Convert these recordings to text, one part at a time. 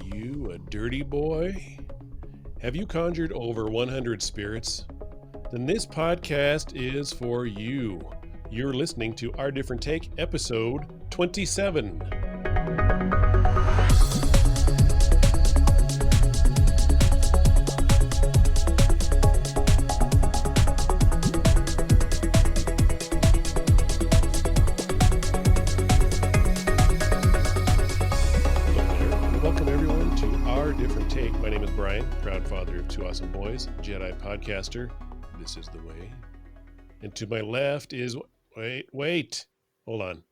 you a dirty boy? Have you conjured over 100 spirits? Then this podcast is for you. You're listening to Our Different Take, episode 27. My name is Brian, proud father of two awesome boys, Jedi podcaster. This is the way. And to my left is, wait, hold on.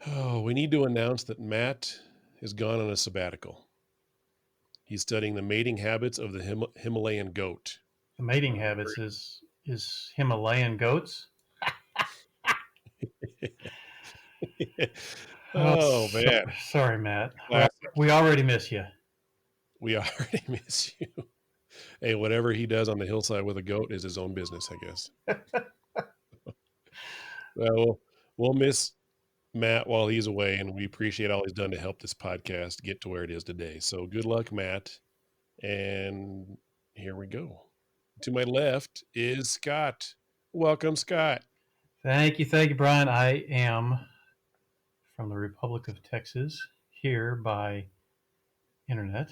Oh, we need to announce that Matt has gone on a sabbatical. He's studying the mating habits of the Himalayan goat. The mating habits is Himalayan goats? Oh, man. Sorry, Matt. We already miss you. We already miss you. Hey, whatever he does on the hillside with a goat is his own business, I guess. Well, we'll miss Matt while he's away, and we appreciate all he's done to help this podcast get to where it is today. So good luck, Matt. And here we go. To my left is Scott. Welcome, Scott. Thank you, Brian. I am from the Republic of Texas, here by internet.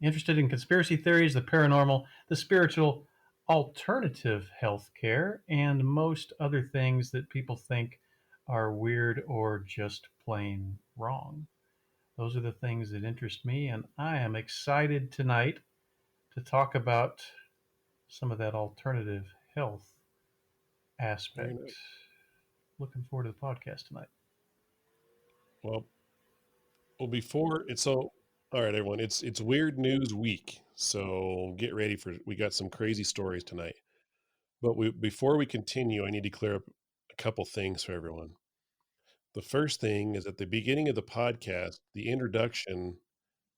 Interested in conspiracy theories, the paranormal, the spiritual, alternative healthcare, and most other things that people think are weird or just plain wrong. Those are the things that interest me, and I am excited tonight to talk about some of that alternative health aspect. Nice. Looking forward to the podcast tonight. Well, before it's so. All right, everyone, it's Weird News Week, so get ready we got some crazy stories tonight. But before we continue, I need to clear up a couple things for everyone. The first thing is at the beginning of the podcast, the introduction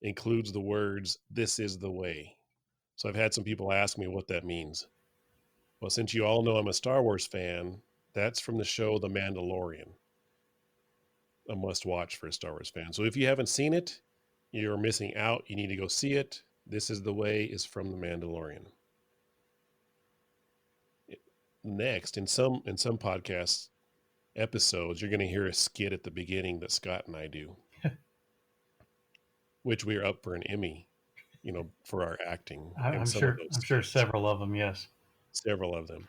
includes the words, "This is the way." So I've had some people ask me what that means. Well, since you all know I'm a Star Wars fan, that's from the show The Mandalorian. A must-watch for a Star Wars fan. So if you haven't seen it, you're missing out. You need to go see it. This is the way is from The Mandalorian. Next, in some podcast episodes, you're going to hear a skit at the beginning that Scott and I do, which we are up for an Emmy, for our acting. I'm sure several of them, yes. Several of them.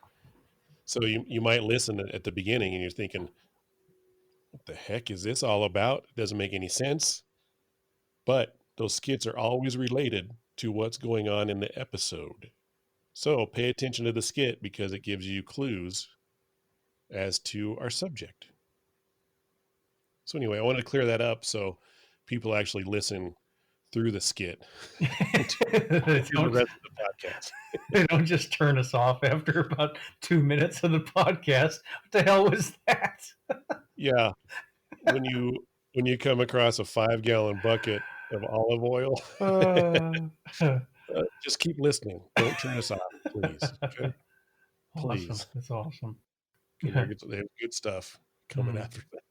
So you might listen at the beginning and you're thinking, what the heck is this all about? It doesn't make any sense. But those skits are always related to what's going on in the episode. So pay attention to the skit because it gives you clues as to our subject. So anyway, I want to clear that up so people actually listen through the skit to the rest of the podcast. They don't just turn us off after about 2 minutes of the podcast. What the hell was that? Yeah. When you come across a 5-gallon bucket of olive oil, just keep listening. Don't turn us off, please. Okay? Please. Awesome. That's awesome. They have good stuff coming after that.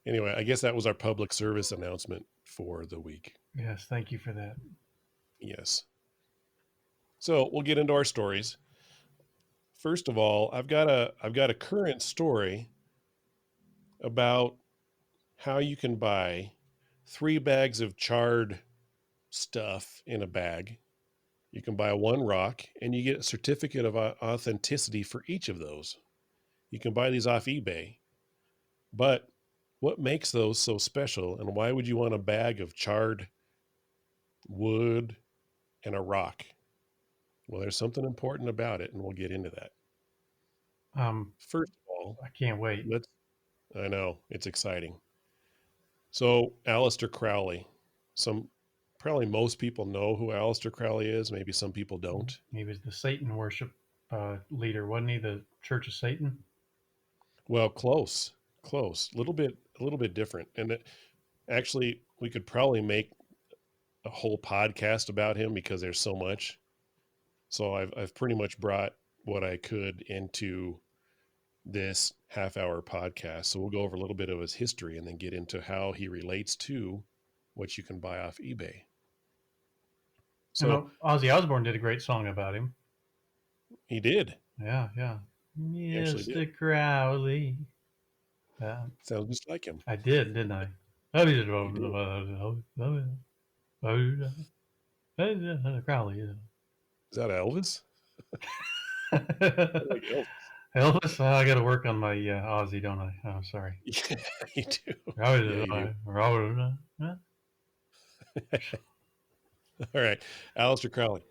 Anyway, I guess that was our public service announcement for the week. Yes, thank you for that. Yes. So we'll get into our stories. First of all, I've got a current story about how you can buy 3 bags of charred stuff in a bag. You can buy 1 rock and you get a certificate of authenticity for each of those. You can buy these off eBay. But what makes those so special, and why would you want a bag of charred wood and a rock? Well, there's something important about it, and we'll get into that. First of all, I can't wait. I know, it's exciting. So Aleister Crowley, probably most people know who Aleister Crowley is. Maybe some people don't. He was the Satan worship leader, wasn't he? The Church of Satan. Well, close, a little bit different. And actually, we could probably make a whole podcast about him because there's so much. So I've pretty much brought what I could into this half-hour podcast. So we'll go over a little bit of his history and then get into how he relates to what you can buy off eBay. And So Ozzy Osbourne did a great song about him. he did. Yeah, yeah. He actually did. Mr. Crowley. Sounds just like him. I did, didn't I? I did. He did. Crowley. Is that Elvis? I like Elvis. Elvis, I got to work on my Aussie, don't I? Oh, sorry. Yeah, you do. Yeah, you do. Robert. All right. Aleister Crowley,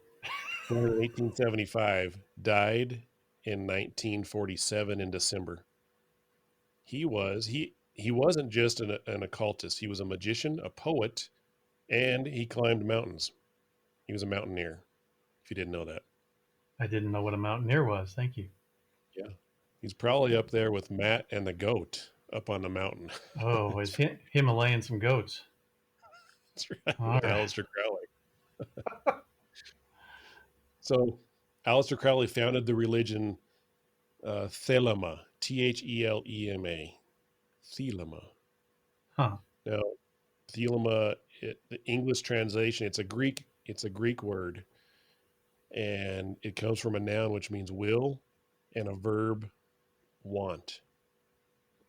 born in 1875, died in 1947 in December. He wasn't just an occultist. He was a magician, a poet, and he climbed mountains. He was a mountaineer, if you didn't know that. I didn't know what a mountaineer was. Thank you. Yeah. He's probably up there with Matt and the goat up on the mountain. Oh, it's Himalayan some goats. That's right. All With right. Aleister Crowley. So Aleister Crowley founded the religion Thelema, Thelema. Thelema. Huh. Now, Thelema, the English translation, it's a Greek word, and it comes from a noun which means will and a verb want.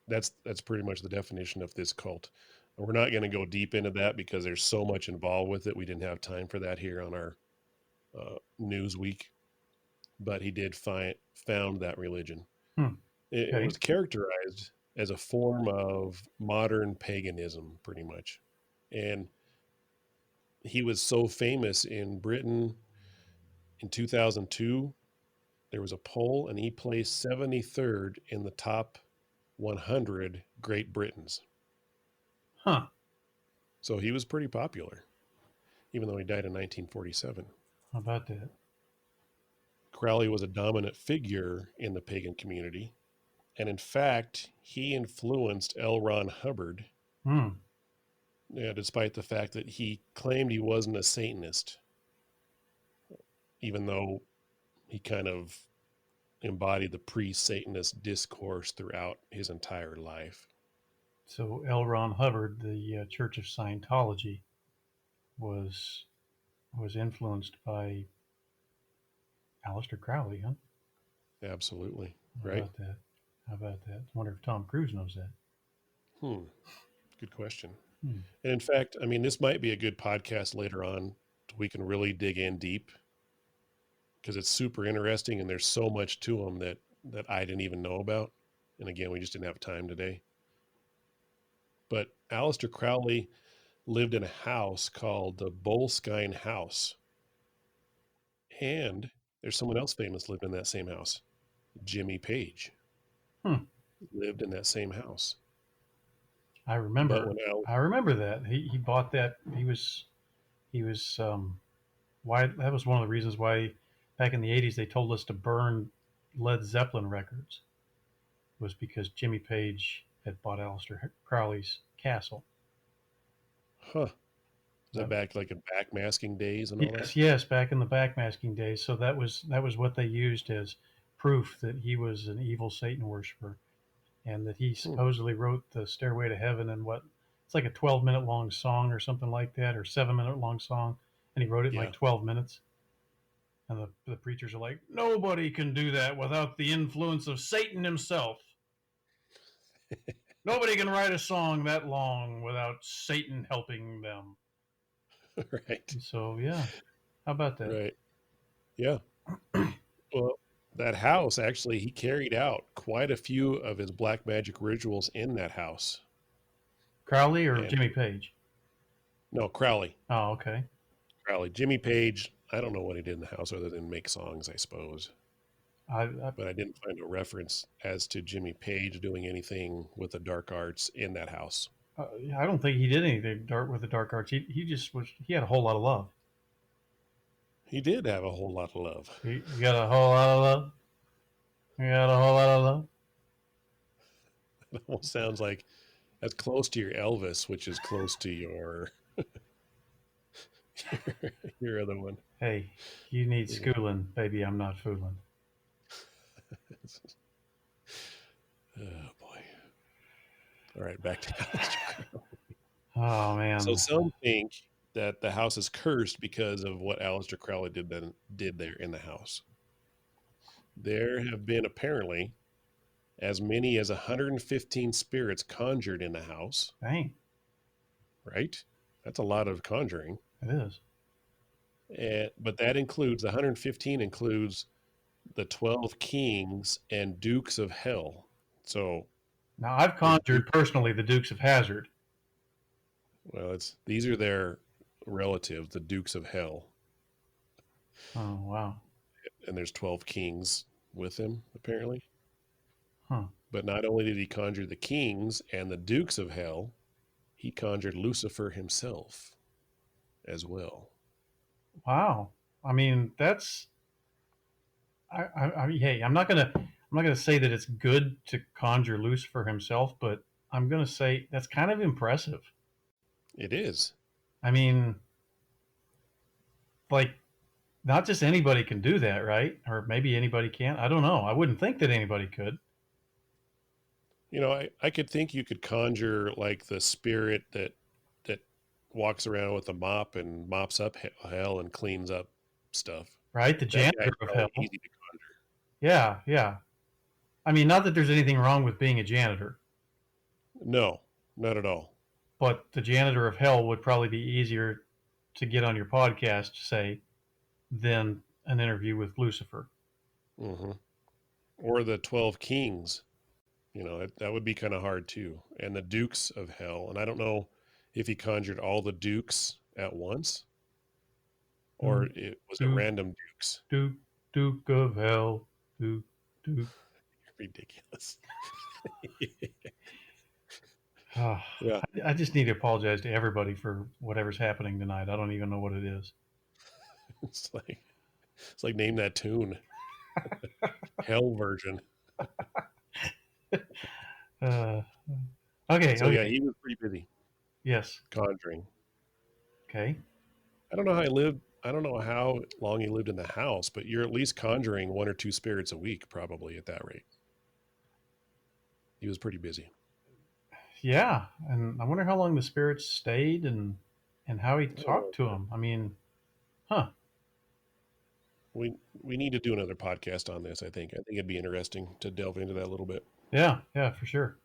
That's pretty much the definition of this cult. And we're not going to go deep into that because there's so much involved with it. We didn't have time for that here on our news week, but he did found that religion. Hmm. It was characterized as a form of modern paganism, pretty much. And he was so famous in Britain in 2002. There was a poll, and he placed 73rd in the top 100 Great Britons. Huh. So he was pretty popular, even though he died in 1947. How about that? Crowley was a dominant figure in the pagan community. And in fact, he influenced L. Ron Hubbard, despite the fact that he claimed he wasn't a Satanist, even though he kind of embodied the pre-Satanist discourse throughout his entire life. So L. Ron Hubbard, the Church of Scientology, was influenced by Aleister Crowley, huh? Absolutely. How Right? about that? How about that? I wonder if Tom Cruise knows that. Good question. And in fact, I mean, this might be a good podcast later on. We can really dig in deep because it's super interesting and there's so much to them that I didn't even know about. And again, we just didn't have time today. But Aleister Crowley lived in a house called the Boleskine House. And there's someone else famous lived in that same house. Jimmy Page lived in that same house. I remember. I remember that he bought that. He was why that was one of the reasons why back in the 80s they told us to burn Led Zeppelin records, was because Jimmy Page had bought Aleister Crowley's castle. Huh. Is that back like in backmasking days and all that? Yes, back in the backmasking days. So that was what they used as proof that he was an evil Satan worshiper, and that he supposedly wrote the Stairway to Heaven in it's like a 12-minute long song or something like that, or 7-minute long song, and he wrote it in like 12 minutes. And the preachers are like, nobody can do that without the influence of Satan himself. Nobody can write a song that long without Satan helping them. Right. So, yeah. How about that? Right. Yeah. Well, that house, actually, he carried out quite a few of his black magic rituals in that house. Crowley or Jimmy Page? No, Crowley. Oh, okay. Crowley. Jimmy Page, I don't know what he did in the house other than make songs, I suppose. But I didn't find a reference as to Jimmy Page doing anything with the dark arts in that house. I don't think he did anything with the dark arts. He just he had a whole lot of love. He did have a whole lot of love. He got a whole lot of love. He got a whole lot of love. It almost sounds like that's close to your Elvis, which is close to your your other one. Hey, you need schooling, baby. I'm not fooling. Oh boy! All right, back to Aleister Crowley. Oh So man. some think that the house is cursed because of what Aleister Crowley did there in the house. There have been apparently as many as 115 spirits conjured in the house, Dang, right? That's a lot of conjuring. it is. But that includes, the 115 includes the 12 kings and dukes of hell. So Now I've the duke, conjured personally the Dukes of Hazzard. well, these are their relatives, the dukes of hell, Oh wow. and there's 12 kings with him apparently. Huh. But not only did he conjure the kings and the dukes of hell, he conjured Lucifer himself as well. Wow. I mean, that's. Hey, I'm not gonna say that it's good to conjure Lucifer himself, but I'm gonna say that's kind of impressive. It is. I mean, like, not just anybody can do that, right? Or maybe anybody can't. I don't know. I wouldn't think that anybody could. You know, I could think you could conjure like the spirit that walks around with a mop and mops up hell and cleans up stuff. Right? The That guy's janitor of probably hell. easy to Yeah, yeah. I mean, not that there's anything wrong with being a janitor, conjure. No, not at all. but the janitor of hell would probably be easier to get on your podcast, say, than an interview with Lucifer. Hmm. Or the 12 kings, that would be kind of hard too. And the dukes of hell. And I don't know if he conjured all the dukes at once or Duke, it was it Duke, random dukes. Duke, Duke of hell. Duke, Duke. Ridiculous. Ah, Yeah. I just need to apologize to everybody for whatever's happening tonight. I don't even know what it is. It's like name that tune. Hell version. Uh, okay, So yeah, okay. he was pretty busy Yes. conjuring. Okay. I don't know how he lived. I don't know how long he lived in the house, but you're at least conjuring one or two spirits a week, probably at that rate. He was pretty busy. Yeah, and I wonder how long the spirits stayed and how he I don't know. talked to them. I mean, huh? We need to do another podcast on this. I think it'd be interesting to delve into that a little bit. Yeah, yeah, for sure.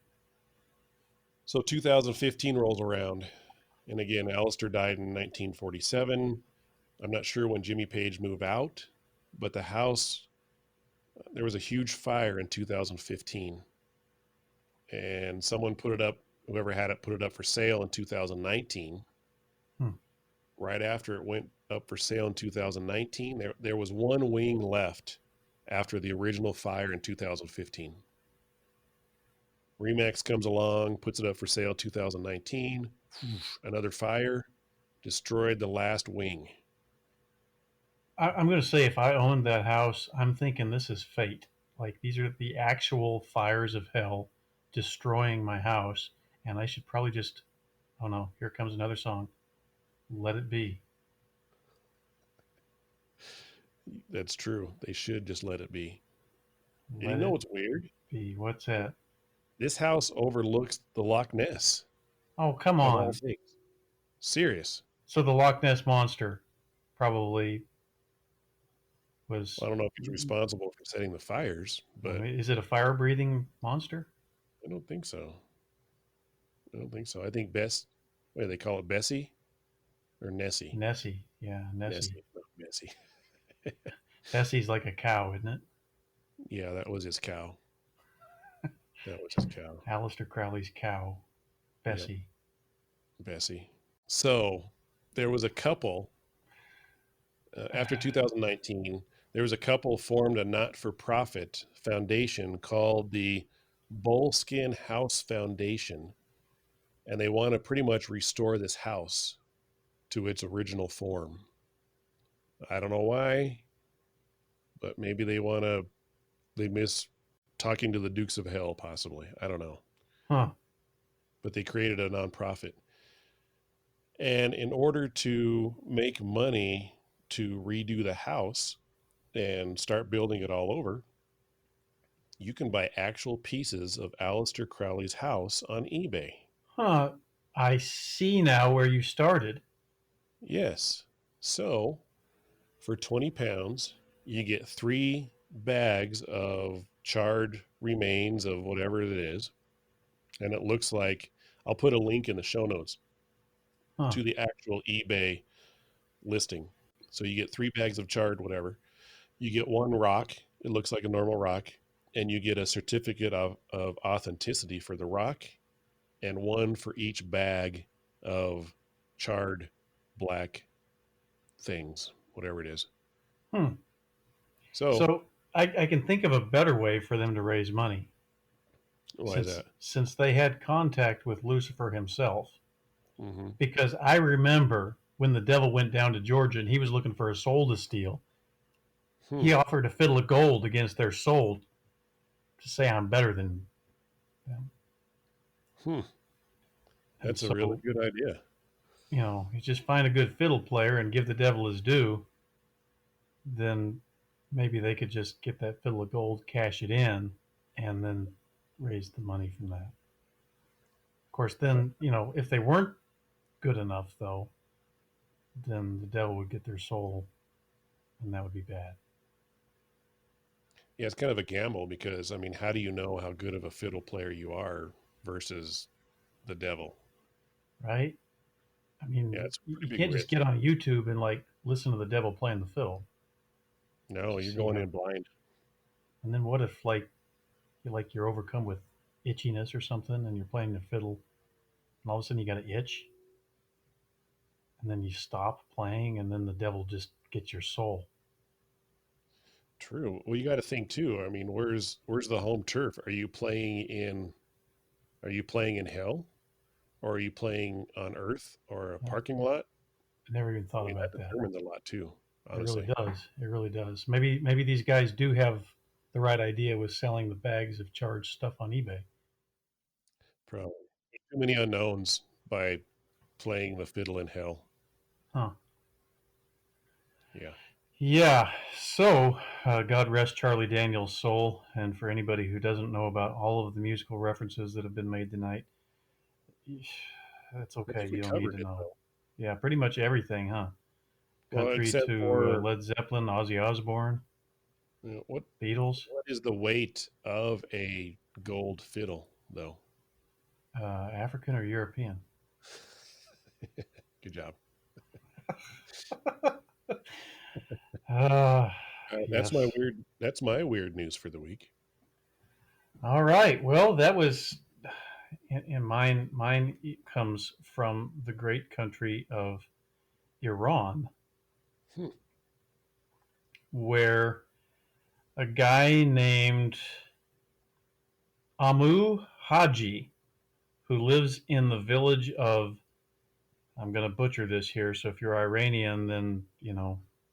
So 2015 rolls around, and again, Alistair died in 1947. I'm not sure when Jimmy Page moved out, but the house, there was a huge fire in 2015, and someone put it up. Whoever had it put it up for sale in 2019. Hmm. Right after it went up for sale in 2019, there was one wing left after the original fire in 2015. Remax comes along, puts it up for sale 2019. Another fire destroyed the last wing. I'm going to say if I owned that house, I'm thinking this is fate. Like these are the actual fires of hell destroying my house, and I should probably just. Oh no! Here comes another song. Let it be. That's true. They should just let it be. And you Let know it what's weird? be. What's that? This house overlooks the Loch Ness, Oh come of all on! things. Serious. So the Loch Ness monster probably was. Well, I don't know if he's responsible for setting the fires, I but mean, is it a fire-breathing monster? I don't think so. I don't think so. I think what do they call it? Bessie or Nessie? Nessie. Yeah, Nessie. Nessie, not Bessie. Bessie's like a cow, isn't it? Yeah, that was his cow. That was his cow. Aleister Crowley's cow, Yep, Bessie. Bessie. So there was a couple after 2019. There was a couple formed a not-for-profit foundation called the Bullskin House Foundation, and they want to pretty much restore this house to its original form. I don't know why, but maybe they miss talking to the Dukes of Hell, possibly. I don't know. Huh. But they created a nonprofit. And in order to make money to redo the house and start building it all over, you can buy actual pieces of Aleister Crowley's house on eBay. Huh. I see now where you started. Yes. So for 20 pounds, you get 3 bags of charred remains of whatever it is. And it looks like I'll put a link in the show notes Huh. to the actual eBay listing. So you get 3 bags of charred whatever. You get one rock. It looks like a normal rock. And you get a certificate of authenticity for the rock and one for each bag of charred black things, whatever it is. Hmm. So So I can think of a better way for them to raise money. why is since that? since they had contact with Lucifer himself. Hmm. Because I remember when the devil went down to Georgia and he was looking for a soul to steal, Hmm. he offered a fiddle of gold against their soul to say I'm better than them. Hmm. And That's a really so, good idea. you just find a good fiddle player and give the devil his due, then maybe they could just get that fiddle of gold, cash it in, and then raise the money from that. Of course, then, if they weren't good enough, though, then the devil would get their soul, and that would be bad, Yeah, it's kind of a gamble because I mean, how do you know how good of a fiddle player you are versus the devil? right? I Yeah, mean, it's a you pretty big can't just risk. get on YouTube and like listen to the devil playing the fiddle No, to you're see going how. in blind. And then what if you're overcome with itchiness or something, and you're playing the fiddle, and all of a sudden you got an itch, and then you stop playing, and then the devil just gets your soul. True. Well, you got to think too. I mean, where's the home turf? Are you playing in hell, or are you playing on Earth or a Yeah, parking lot? I never even I thought mean, that about that. determines a lot too. It really Honestly, does. It really does. Maybe these guys do have the right idea with selling the bags of charged stuff on eBay. probably too many unknowns by playing the fiddle in hell. Huh. Yeah. Yeah. So, God rest Charlie Daniels' soul. And for anybody who doesn't know about all of the musical references that have been made tonight, that's I okay. think we You don't need covered to it know. though. Yeah, pretty much everything, huh? Well, Country except to for Led Zeppelin, Ozzy Osbourne, what Beatles, what is the weight of a gold fiddle though? African or European. Good job. Uh, That's my yes. weird. That's my weird news for the week. All right. Well, that was, and mine comes from the great country of Iran, Hmm. where a guy named Amu Haji, who lives in the village of, I'm going to butcher this here, so if you're Iranian, then,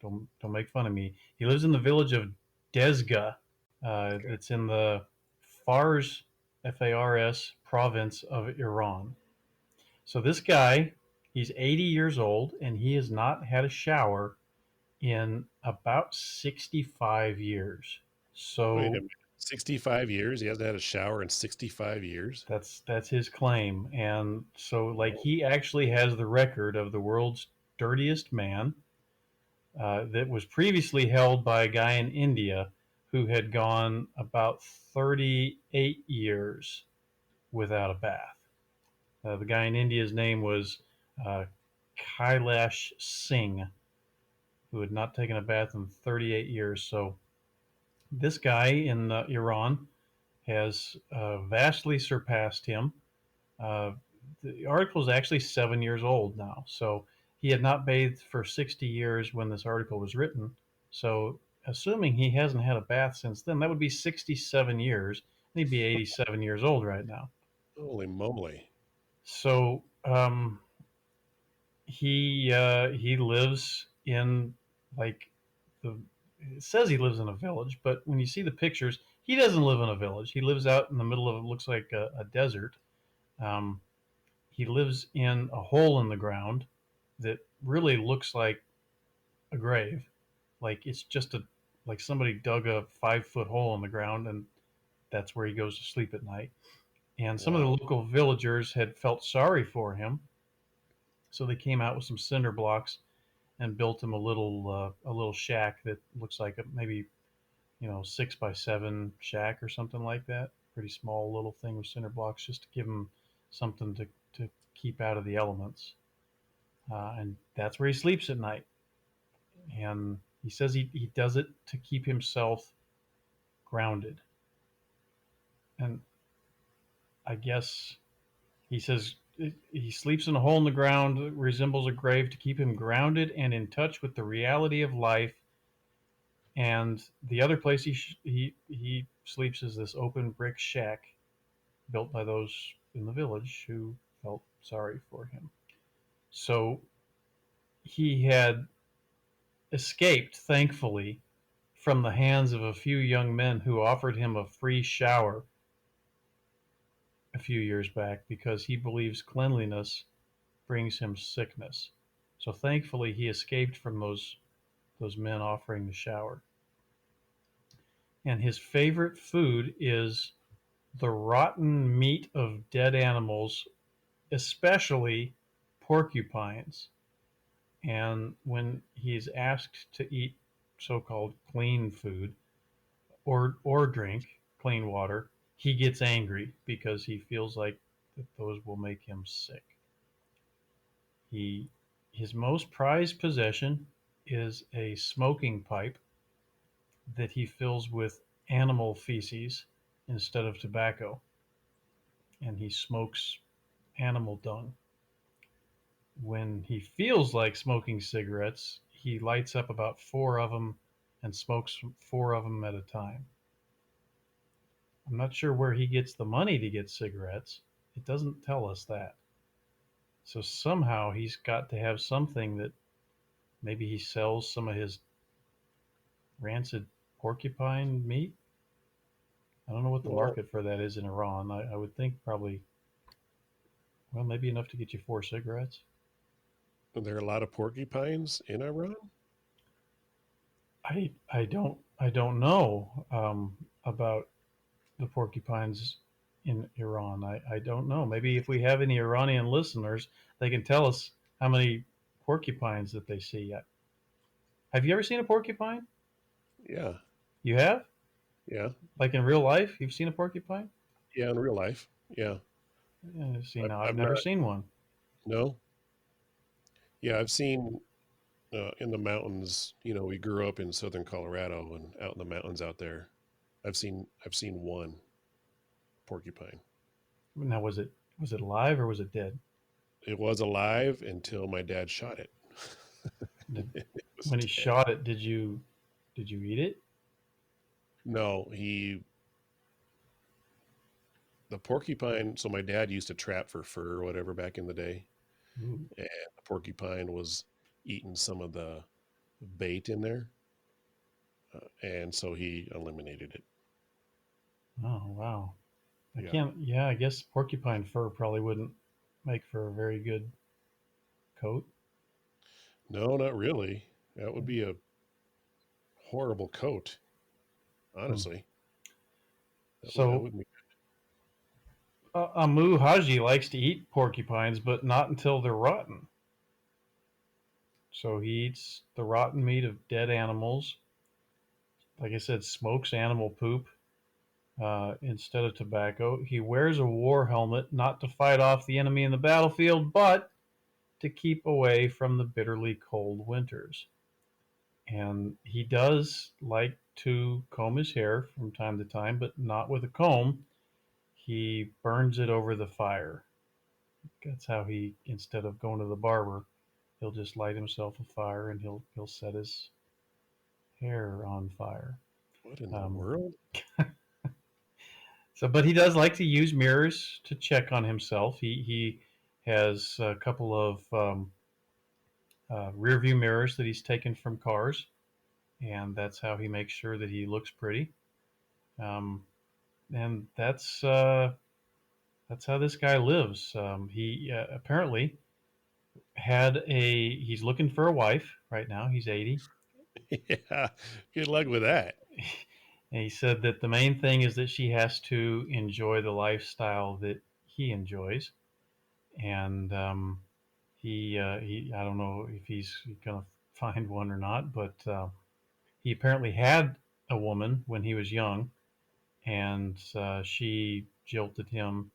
don't make fun of me. He lives in the village of Dezga. Okay. It's in the Fars, Fars province of Iran. So this guy, he's 80 years old, and he has not had a shower in about 65 years. Wait a So minute. 65 years. He hasn't had a shower in 65 years. that's his claim. And so like Oh, he actually has the record of the world's dirtiest man, that was previously held by a guy in India who had gone about 38 years without a bath. The guy in India's name was uh, Kailash Singh, who had not taken a bath in 38 years. So this guy in Iran has vastly surpassed him. Uh, the article is actually 7 years old now. So he had not bathed for 60 years when this article was written. So, assuming he hasn't had a bath since then, that would be 67 years. He'd be 87 years old right now. holy moly. So, he lives in like the. It says he lives in a village, but when you see the pictures, he doesn't live in a village. He lives out in the middle of it looks like a desert. Um, he lives in a hole in the ground that really looks like a grave. Like it's just a like somebody dug a 5 foot hole in the ground and that's where he goes to sleep at night. And some of the Wow. local villagers had felt sorry for him, so they came out with some cinder blocks and built him a little shack that looks like maybe 6 by 7 shack or something like that. Pretty small little thing with cinder blocks, just to give him something to keep out of the elements. And that's where he sleeps at night. And he says he does it to keep himself grounded. And I guess he says he sleeps in a hole in the ground that resembles a grave to keep him grounded and in touch with the reality of life. And the other place he sleeps is this open brick shack built by those in the village who felt sorry for him. So he had escaped, thankfully, from the hands of a few young men who offered him a free shower a few years back because he believes cleanliness brings him sickness. So thankfully, he escaped from those men offering the shower. And his favorite food is the rotten meat of dead animals, especially porcupines. And when he's asked to eat so-called clean food or drink clean water, he gets angry because he feels like that those will make him sick. He his most prized possession is a smoking pipe that he fills with animal feces instead of tobacco, and he smokes animal dung. When he feels like smoking cigarettes, he lights up about four of them and smokes four of them at a time. I'm not sure where he gets the money to get cigarettes. It doesn't tell us that. So somehow he's got to have something that maybe he sells some of his rancid porcupine meat. I don't know what the Well, market for that is in Iran. I would think probably, well, maybe enough to get you four cigarettes. are there a lot of porcupines in Iran? I don't know about the porcupines in Iran. I don't know. Maybe if we have any Iranian listeners, they can tell us how many porcupines that they see. Have you ever seen a porcupine? Yeah. You have? Yeah. Like in real life, you've seen a porcupine? Yeah. In real life. Yeah. Yeah, see, now I've I've never not, seen one. no. Yeah. I've seen in the mountains, we grew up in southern Colorado and out in the mountains out there. I've seen one porcupine. Now, was it alive or was it dead? It was alive until my dad shot it. Did, It was when he dead. shot it, did you eat it? No, the porcupine. So my dad used to trap for fur or whatever back in the day, Ooh. and the porcupine was eating some of the bait in there, and so he eliminated it. Oh wow. I Yeah. can't. Yeah, I guess porcupine fur probably wouldn't make for a very good coat. No, not really. That would be a horrible coat, Hmm. honestly. That So wouldn't be. Amu Haji likes to eat porcupines, but not until they're rotten. So he eats the rotten meat of dead animals. Like I said, smokes animal poop instead of tobacco. He wears a war helmet not to fight off the enemy in the battlefield, but to keep away from the bitterly cold winters. And he does like to comb his hair from time to time, but not with a comb. He burns it over the fire. That's how he, instead of going to the barber, he'll just light himself a fire and he'll set his hair on fire. What in the Um, world? but he does like to use mirrors to check on himself. He has a couple of rear view mirrors that he's taken from cars, and that's how he makes sure that he looks pretty. Um, and that's how this guy lives. He apparently he's looking for a wife right now. He's 80. Yeah. Good luck with that. And he said that the main thing is that she has to enjoy the lifestyle that he enjoys. And I don't know if he's going to find one or not, but he apparently had a woman when he was young, and she jilted him,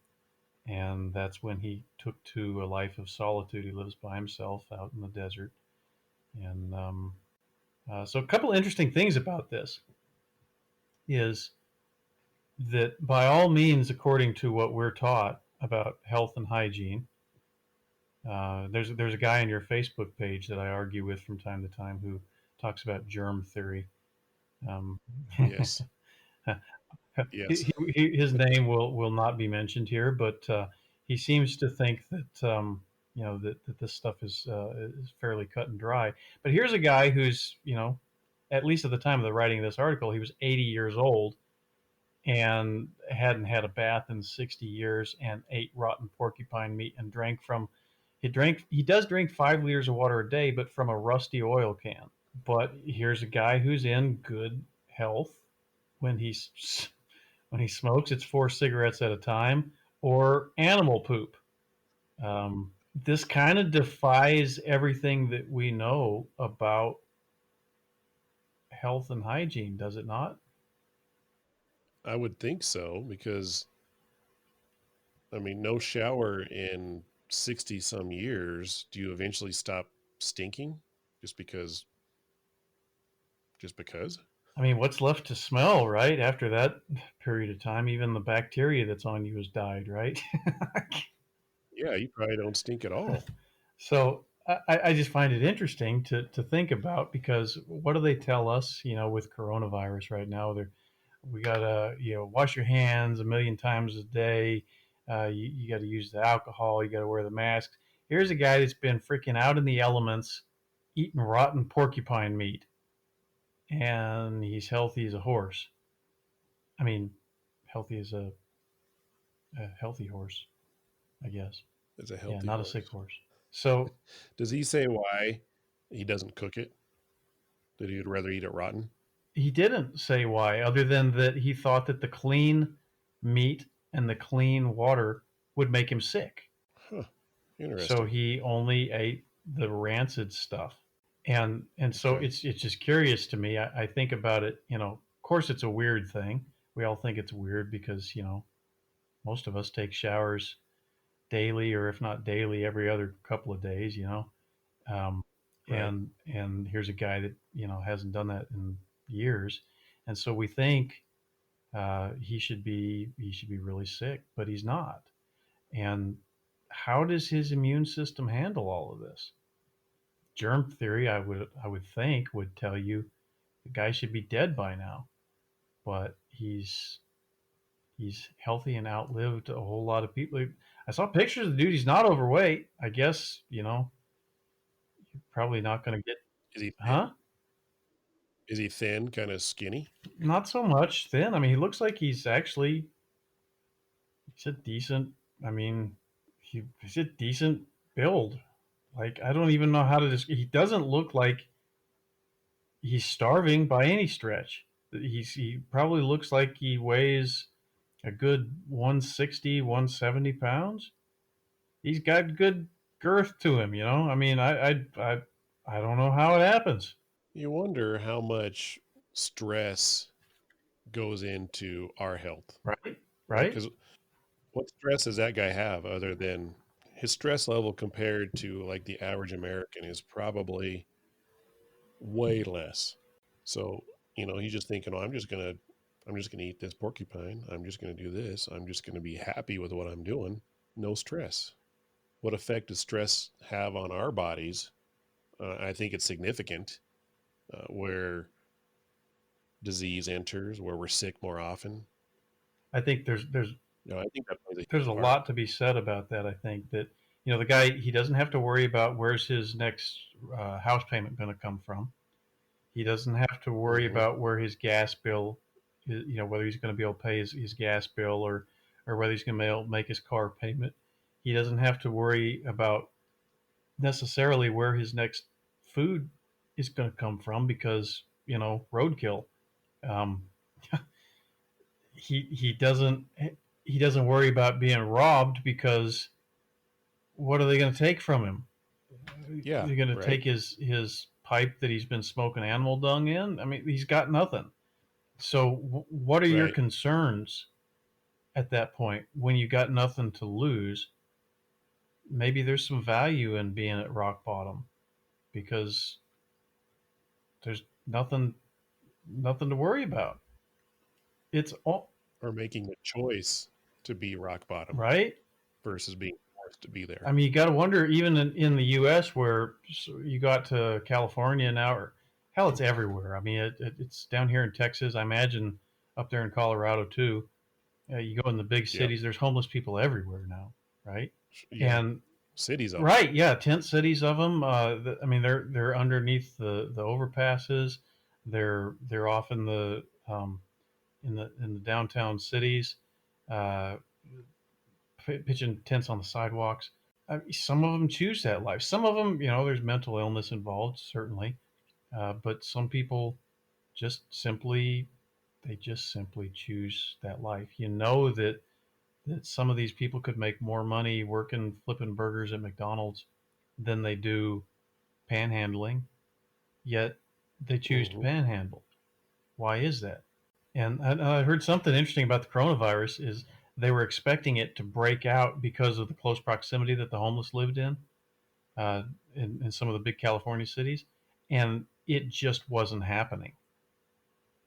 and that's when he took to a life of solitude. He lives by himself out in the desert, and so a couple interesting things about this is that by all means, according to what we're taught about health and hygiene, there's a guy on your Facebook page that I argue with from time to time who talks about germ theory. Um, Yes. Yes. his name will not be mentioned here, but he seems to think that that this stuff is fairly cut and dry. But here's a guy who's at least at the time of the writing of this article, he was 80 years old and hadn't had a bath in 60 years and ate rotten porcupine meat and he does drink 5 liters of water a day, but from a rusty oil can. But here's a guy who's in good health when he smokes, it's 4 cigarettes at a time or animal poop. This kind of defies everything that we know about health and hygiene, does it not? I would think so because I mean, no shower in 60 some years. Do you eventually stop stinking just because? Just because? I mean, what's left to smell, right? After that period of time, even the bacteria that's on you has died, right? Yeah, you probably don't stink at all. So I just find it interesting to think about because what do they tell us, with coronavirus right now? We gotta, wash your hands a million times a day. You got to use the alcohol. You got to wear the masks. Here's a guy that's been freaking out in the elements, eating rotten porcupine meat, and he's healthy as a horse. I mean, healthy as a healthy horse, I guess. It's a Yeah, healthy not a sick horse. horse. So Does he say why he doesn't cook it? That he would rather eat it rotten? he didn't say why, other than that he thought that the clean meat and the clean water would make him sick. Huh. So Interesting. he only ate the rancid stuff. And so Okay. it's just curious to me. I think about it, of course it's a weird thing. We all think it's weird because, most of us take showers daily or if not daily, every other couple of days. Um, Right. and here's a guy that, hasn't done that in years. And so we think he should be really sick, but he's not. And how does his immune system handle all of this? Germ theory, I would think, would tell you the guy should be dead by now, but he's healthy and outlived a whole lot of people. I saw pictures of the dude. He's not overweight. I guess you're probably not going to get, Is he thin? huh? Is he thin, kind of skinny? Not so much thin. I mean, he looks like he's a decent. I mean, he's a decent build. Like I don't even know how to. He doesn't look like he's starving by any stretch. He probably looks like he weighs a good 160, 170 pounds. He's got good girth to him. I mean, I don't know how it happens. You wonder how much stress goes into our health, Right, right? right. Because what stress does that guy have other than his stress level compared to like the average American is probably way less. So, he's just thinking, oh, I'm just gonna eat this porcupine. I'm just gonna do this. I'm just gonna be happy with what I'm doing. No stress. What effect does stress have on our bodies? I think it's significant, where disease enters, where we're sick more often. I think I think that plays a there's huge a part. lot to be said about that. I think that the guy he doesn't have to worry about where's his next house payment going to come from. He doesn't have to worry Hmm. about where his gas bill, whether he's going to be able to pay his gas bill or whether he's going to be able to make his car payment. He doesn't have to worry about necessarily where his next food is going to come from because roadkill. Um, he doesn't worry about being robbed because what are they going to take from him? Yeah, They're going to right. take his pipe that he's been smoking animal dung in. I mean, he's got nothing. So, what are your Right. concerns at that point when you got nothing to lose? Maybe there's some value in being at rock bottom because there's nothing to worry about. It's all Or making a choice to be rock bottom right. versus being forced to be I there. mean, you got to wonder, even in the U.S., where you got to California now, or hell, it's everywhere. I mean, it's down here in Texas. I imagine up there in Colorado too. You go in the big Yep. cities, there's homeless people everywhere now, right? Yeah. And Cities of them. right, yeah, tent cities of them. I mean, they're underneath the overpasses. They're off in the downtown cities, uh, pitching tents on the sidewalks. Some of them choose that life. Some of them, there's mental illness involved, certainly, but some people just simply they just simply choose that life. You know that some of these people could make more money working flipping burgers at McDonald's than they do panhandling, yet they choose to Hmm. panhandle. Why is that? And I heard something interesting about the coronavirus is they were expecting it to break out because of the close proximity that the homeless lived uh, in some of the big California cities, and it just wasn't happening.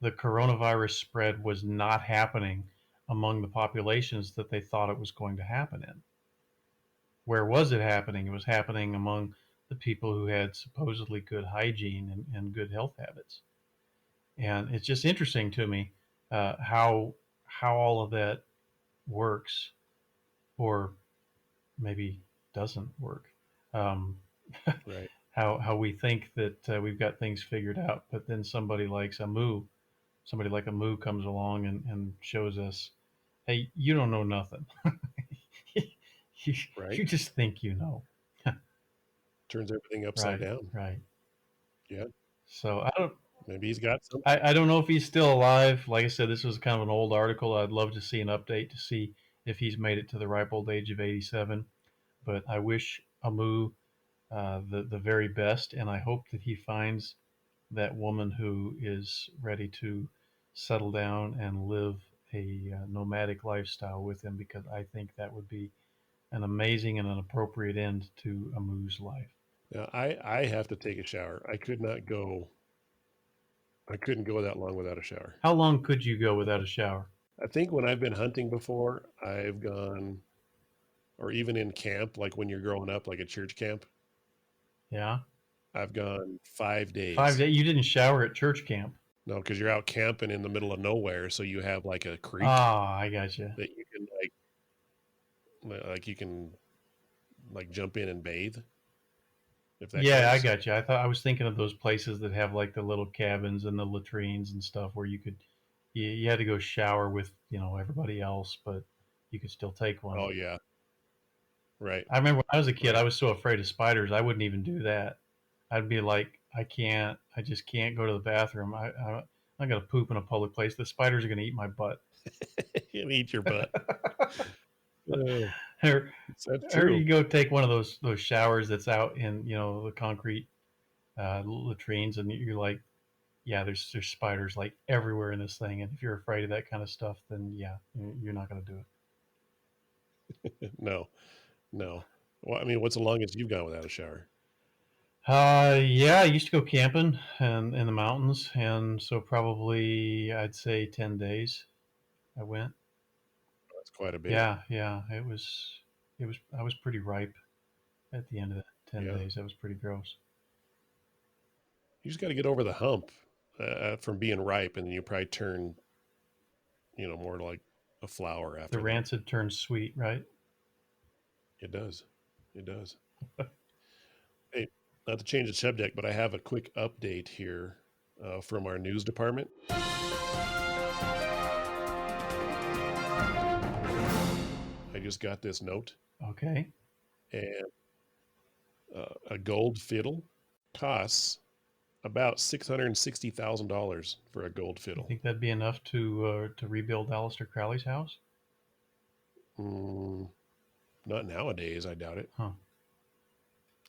The coronavirus spread was not happening among the populations that they thought it was going to happen in. Where was it happening? It was happening among the people who had supposedly good hygiene and good health habits. And it's just interesting to me how all of that works, or maybe doesn't work. Um, Right. how we think that we've got things figured out, but then somebody like a moo comes along and shows us, hey, you don't know nothing. you, Right. you just think you know. Turns everything upside Right, down. right. Yeah. So I don't Maybe he's got something. I don't know if he's still alive. Like I said, this was kind of an old article. I'd love to see an update to see if he's made it to the ripe old age of 87. But I wish Amu the very best, and I hope that he finds that woman who is ready to settle down and live a nomadic lifestyle with him, because I think that would be an amazing and an appropriate end to Amu's life. Now, I have to take a shower. I couldn't go that long without a shower. How long could you go without a shower? I think when I've been hunting before, or even in camp, like when you're growing up, like at church camp, Yeah, I've gone 5 days. 5 days. You didn't shower at church camp. No, because you're out camping in the middle of nowhere, so you have like a creek Ah, I got you. that you can like you can like jump in and bathe, if that Yeah, I counts. got you. I was thinking of those places that have like the little cabins and the latrines and stuff where you had to go shower with everybody else, but you could still take one. Oh yeah, right, I remember when I was a kid, I right. was so afraid of spiders, I wouldn't even do that. I'd be like, I just can't go to the bathroom. I'm gonna poop in a public place. The spiders are gonna eat my butt. And eat your butt. Uh, or, that's or true. you go take one of those showers that's out in the concrete latrines, and you're like, yeah, there's spiders like everywhere in this thing, and if you're afraid of that kind of stuff, then yeah, you're not gonna do it. No, no. Well, I mean, what's the longest you've gone without a shower? Yeah, I used to go camping and in the mountains, and so probably I'd say 10 days. I went. That's quite a bit. Yeah, yeah. It was. I was pretty ripe at the end of the ten Yeah. days. That was pretty gross. You just got to get over the hump from being ripe, and then you probably turn, more like a flower The after that. rancid turns sweet, right? It does. It does. Hey, not to change the subject, but I have a quick update here from our news department. I just got this note, Okay. and a gold fiddle costs about $660,000 for a gold You fiddle. think that'd be enough to rebuild Aleister Crowley's house? Mm, not nowadays. I doubt it. Huh.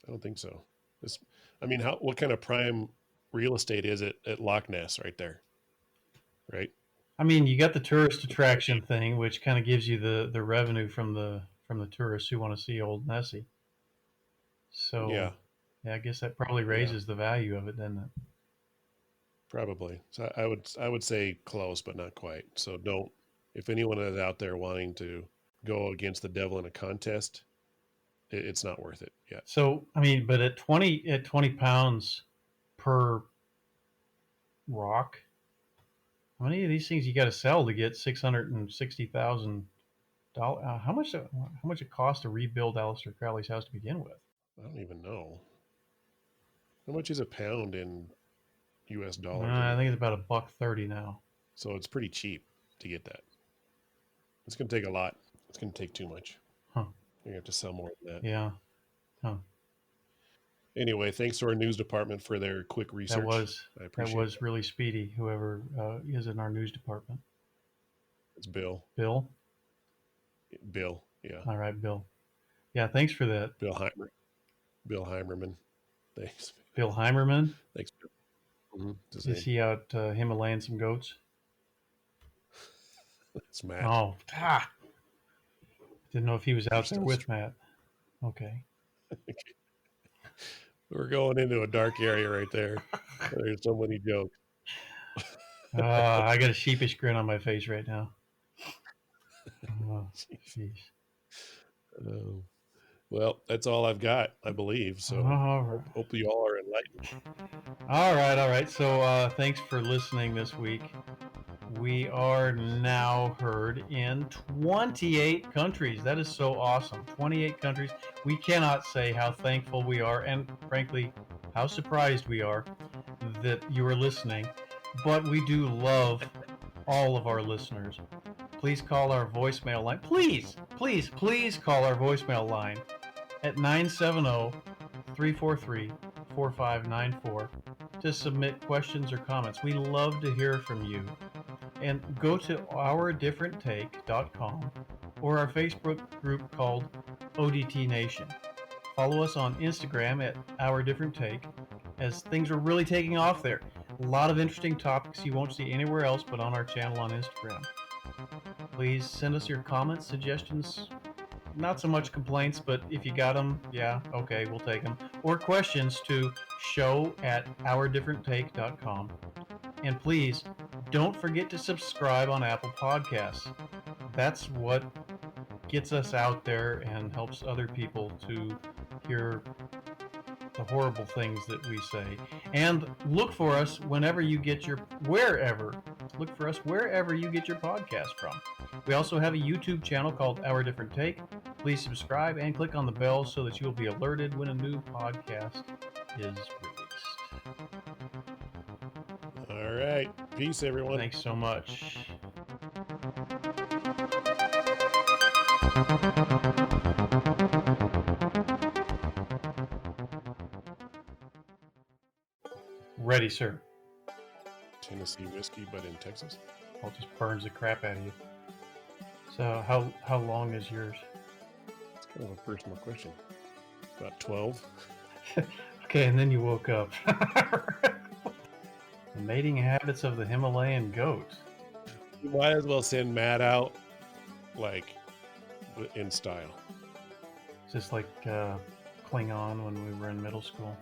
I don't think so. This, I mean, what kind of prime real estate is it at Loch Ness right there? Right? I mean, you got the tourist attraction thing, which kind of gives you the revenue from the tourists who want to see Old Nessie. Yeah, So, yeah, I guess that probably yeah, raises the value of it, doesn't it? probably. So I would say close, but not quite. So don't. If anyone is out there wanting to go against the devil in a contest, it's not worth it yet. So, I mean, but at 20 pounds per rock, how many of these things you got to sell to get $660,000? How much it cost to rebuild Aleister Crowley's house to begin with? I don't even know how much is a pound in U.S. dollars I think anyway. it's about $1.30 now. So it's pretty cheap to get that. It's going to take a lot. It's going to take too much. Huh. You have to sell more than that. Yeah. Huh. Anyway, thanks to our news department for their quick That research. was I that appreciate was it. really speedy. Whoever is in our news department, It's Bill. Bill. Bill. Yeah. All right, Bill. Yeah, thanks for that, Bill Heimer. Bill Heimerman. Thanks. Bill Heimerman. Thanks, Bill. It's his Is name. he out Himalayan some goats? It's Matt. Oh, didn't know if he was out there with Matt. Okay. We're going into a dark area right there. There's so many jokes. I got a sheepish grin on my face right now. Oh, jeez. Oh, well, that's all I've got, I believe. So All right. hope you all are enlightened. All right. So thanks for listening this week. We are now heard in 28 countries. That is so awesome. 28 countries. We cannot say how thankful we are and, frankly, how surprised we are that you are listening. But we do love all of our listeners. Please call our voicemail line. Please call our voicemail line at 970-343-4594 to submit questions or comments. We love to hear from you. And go to ourdifferenttake.com or our Facebook group called ODT Nation. Follow us on Instagram at Our Different Take, as things are really taking off there. A lot of interesting topics you won't see anywhere else but on our channel on Instagram. Please send us your comments, suggestions, not so much complaints, but if you got them, yeah, okay, we'll take them. Or questions to show@ourdifferenttake.com. And please, don't forget to subscribe on Apple Podcasts. That's what gets us out there and helps other people to hear the horrible things that we say. And look for us wherever you get your podcast from. We also have a YouTube channel called Our Different Take. Please subscribe and click on the bell so that you will be alerted when a new podcast is released. All right. Peace, everyone. Thanks so much. Ready, sir. Tennessee whiskey, but in Texas. I'll just burns the crap out of you. So how long is yours? It's kind of a personal question. About 12. Okay, and then you woke up. The mating habits of the Himalayan goat. You might as well send Matt out, like, in style. Just like Klingon when we were in middle school.